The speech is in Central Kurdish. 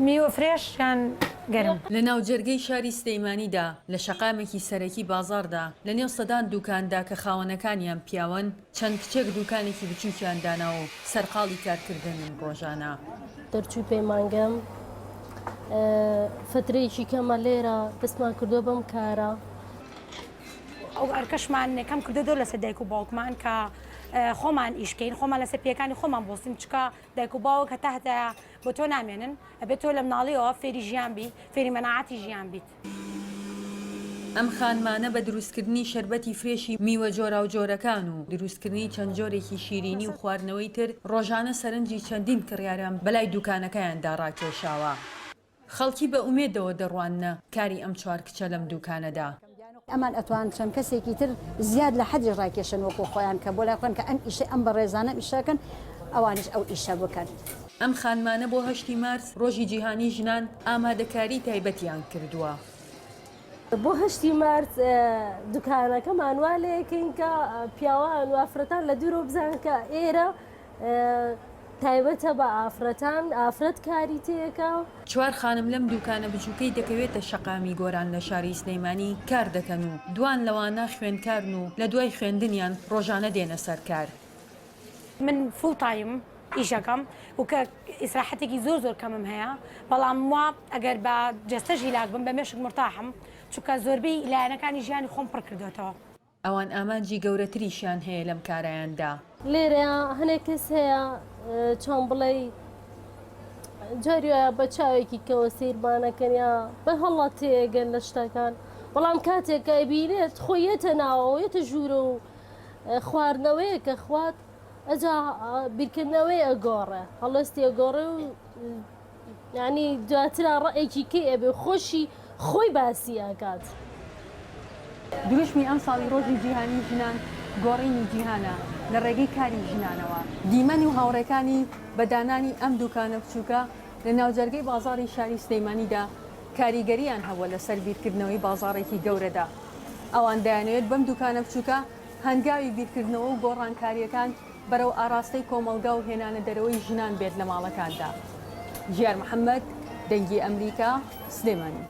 میوە فرێش یان گەرم. لە ناوجەرگەی شاری سلەیمانیدا لە شەقامێکی سەرەکی بازاڕدا لە نێو سەدان دوکاندا کە خاوەنەکانیان پیاوەن چەند کچێک دوکانێکی بچووکیان داناوە و سەرقاڵی کارکردنن ڕۆژانە. دەرچوو پەیمانگەم فترەیەکی کەمە لێرە دەستمان کردو بەم کارە. ئەو ئەرکەشمان کەم کردو لەسەر دایک و باوکمان کە خۆمان ئیشکەین خۆمان لەسەر پێەکانی خۆمان بۆستین چکە دایک و باوک هەتا هەتایە بۆ تۆ نامێنن ئەبێت تۆ لە مناڵیەوە فێری ژیان بی فێری مەناعەتی ژیان بیت. ئەم خانمانە بە دروستکردنی شەربەتی فرێشی میوە جۆرا و جۆرەکان و دروستکردنی چەند جۆرێکی شیرینی و خواردنەوەی تر ڕۆژانە سەرنجی چەندین کڕیاریان بەلای دوکانەکەیاندا ڕاکێشاوە. خەڵکی بە ئومێدەوە دەڕوانە کاری ئەم چوار کچە لەم دوکانەدا. ئەمان ئەتوان چەند کەسێکی تر زیاد لە حەجی ڕاکێشن وەکو خۆیان کە بۆ لاخۆن کە ئەم ئیشە ئەم بە ڕێزانە ئیشەکەن ئەوانش ئەو ئیشە بکەن. ئەم خانمانە بۆ 8 مارس ڕۆژی جیهانی ژنان ئامادەکاری تایبەتیان کردووە. بۆ 8 مارس دوکانەکەمان وا لەیەکەین کە پیاوان و ئافرەتان لە دوورۆ بزان کە ئێرە تایبەتە بە ئافرەتان ئافرەت کاری تێکە. چوار خانم لەم دوکانە بچووکەی دەکەوێتە شەقامی گۆران لە شاری سلەیمانی کار دەکەن و دوان لەوانە خوێندکارن و لە دوای خوێندنیان ڕۆژانە دێنە سەر کار. من فول تایم ئیشەکەم و کە ئیسراحەتێکی زۆر کەمم هەیە بەڵام وا ئەگەر بە جەستە ژیلاک بم بە مێشک مرتاحم چونکە زۆربەی لایەنەکانی ژیانی خۆم پڕ کردوێتەوە. ئەوان ئامانجی گەورەتریشیان هەیە لەم کارایاندا. لێرە هەنێک کەس هەیە چۆن بڵێ جاریە بە چاوێکی کەوە سیربانەکەن یا بە هەڵات تێگەن لە شتەکان بەڵام کاتێککە بینێت خۆیەتە ناوەوەیەتە ژوورە و خواردنەوەیە کە خوات ئەجا بیرکردنەوەی ئەگۆڕێ هەڵستی ئەگۆڕێ و ینی دواترا ڕێکی کێ ئەبێ خۆشی خۆی باسی ئاکات. دروشمی ئەم ساڵی ڕۆژی جیهانی ژنان گۆڕینی جیهانە لە ڕێگەی کاری ژنانەوە. دیمەنی و هاوڕێکانی بەدانانی ئەم دوکانە بچووکە لە ناوجەرگەی بازاڕی شاری سلەیمانیدا کاریگەریان هەوە لەسەر بیرکردنەوەی بازاڕێکی گەورەدا. ئەوان دەیانەوێت بەم دوکانە بچووکە هەنگاوی بیرکردنەوە و گۆڕانکاریەکان بەرەو ئاراستەی کۆمەلگا و هێنانە دەرەوەی ژنان بێت لە ماڵەکاندا. ژیار محەممەد، دەنگی ئەمریکا، سلێمانی.